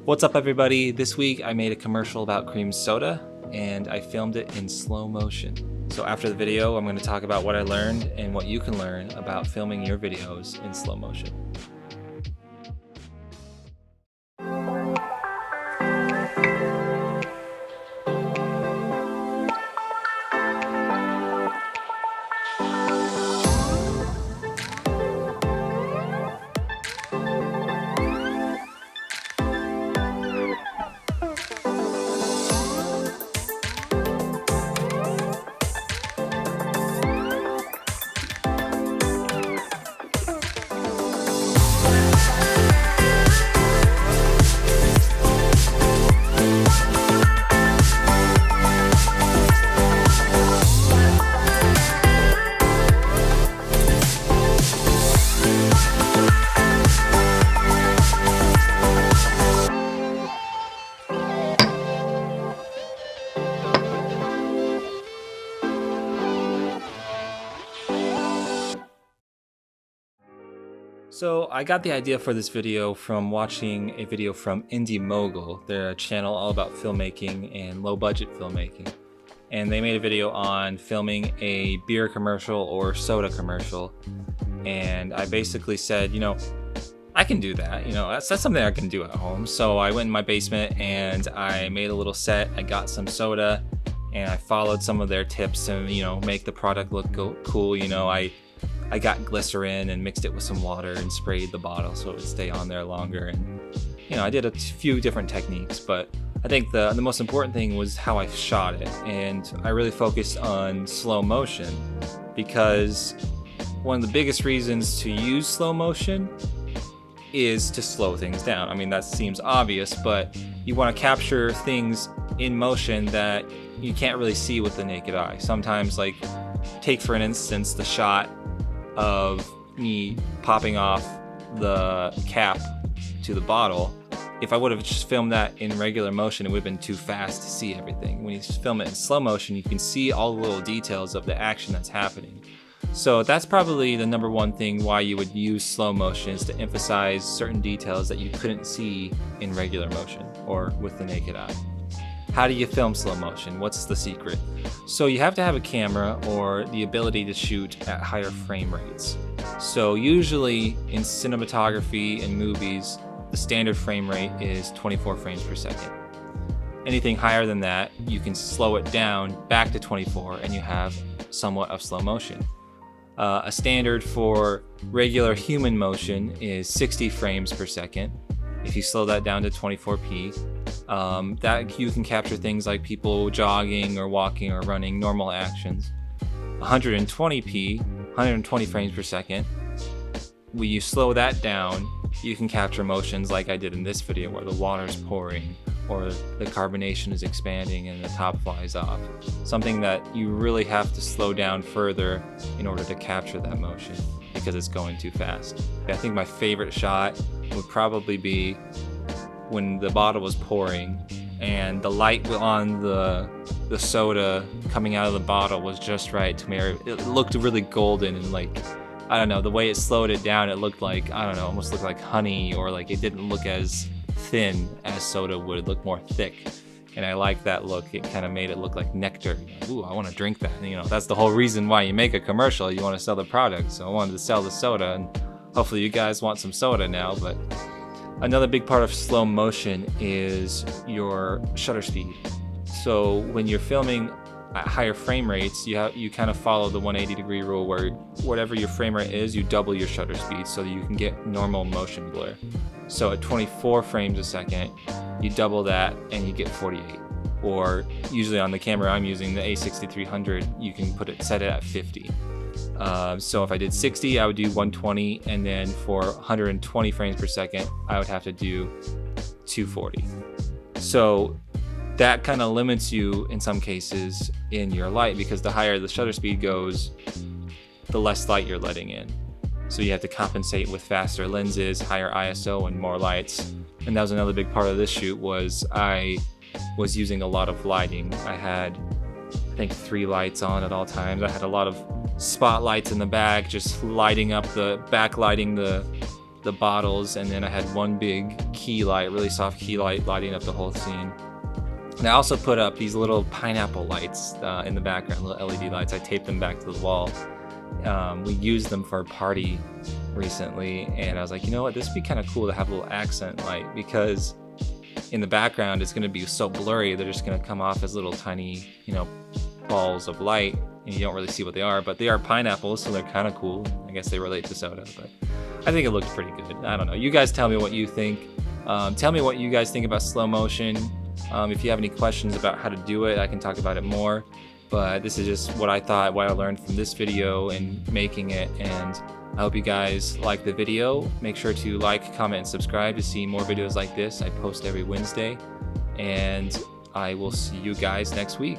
What's up, everybody? This week I made a commercial about cream soda and I filmed it in slow motion. So after the video, I'm going to talk about what I learned and what you can learn about filming your videos in slow motion. So I got the idea for this video from watching a video from Indie Mogul. They're a channel all about filmmaking and low budget filmmaking. And they made a video on filming a beer commercial or soda commercial. And I basically said, I can do that. That's something I can do at home. So I went in my basement and I made a little set. I got some soda and I followed some of their tips and, make the product look cool. I got glycerin and mixed it with some water and sprayed the bottle so it would stay on there longer. And, I did a few different techniques, but I think the most important thing was how I shot it. And I really focused on slow motion because one of the biggest reasons to use slow motion is to slow things down. I mean, that seems obvious, but you want to capture things in motion that you can't really see with the naked eye. Sometimes, take for an instance the shot of me popping off the cap to the bottle. If I would have just filmed that in regular motion, it would have been too fast to see everything. When you film it in slow motion, you can see all the little details of the action that's happening. So that's probably the number one thing why you would use slow motion, is to emphasize certain details that you couldn't see in regular motion or with the naked eye. How do you film slow motion? What's the secret? So you have to have a camera or the ability to shoot at higher frame rates. So usually in cinematography and movies, the standard frame rate is 24 frames per second. Anything higher than that, you can slow it down back to 24 and you have somewhat of slow motion. A standard for regular human motion is 60 frames per second. If you slow that down to 24p, that you can capture things like people jogging or walking or running, normal actions. 120p, 120 frames per second. When you slow that down, you can capture motions like I did in this video where the water's pouring or the carbonation is expanding and the top flies off. Something that you really have to slow down further in order to capture that motion because it's going too fast. I think my favorite shot would probably be when the bottle was pouring and the light on the soda coming out of the bottle was just right to me. It looked really golden and I don't know, the way it slowed it down, it looked like, I don't know, almost looked like honey, or it didn't look as thin as soda would. It looked more thick. And I like that look. It kind of made it look like nectar. Ooh, I want to drink that. That's the whole reason why you make a commercial. You want to sell the product. So I wanted to sell the soda, and hopefully you guys want some soda now. But another big part of slow motion is your shutter speed. So when you're filming at higher frame rates, you kind of follow the 180-degree rule where whatever your frame rate is, you double your shutter speed so that you can get normal motion blur. So at 24 frames a second, you double that and you get 48. Or usually on the camera I'm using, the A6300, you can set it at 50. So if I did 60, I would do 120, and then for 120 frames per second, I would have to do 240. So that kind of limits you in some cases in your light, because the higher the shutter speed goes, the less light you're letting in. So you have to compensate with faster lenses, higher ISO, and more lights. And that was another big part of this shoot, was I was using a lot of lighting. I had, I think, 3 lights on at all times. I had a lot of spotlights in the back, just lighting up backlighting the bottles, and then I had one big key light, really soft key light, lighting up the whole scene. And I also put up these little pineapple lights in the background, little LED lights. I taped them back to the wall. We used them for a party recently, and I was like, you know what, this would be kind of cool to have a little accent light, because in the background it's going to be so blurry, they're just going to come off as little tiny, you know, balls of light, and you don't really see what they are, but they are pineapples, so they're kind of cool. I guess they relate to soda, but I think it looked pretty good. I don't know. You guys tell me what you think. Tell me what you guys think about slow motion. If you have any questions about how to do it, I can talk about it more. But this is just what I thought, what I learned from this video and making it. And I hope you guys like the video. Make sure to like, comment, and subscribe to see more videos like this. I post every Wednesday. And I will see you guys next week.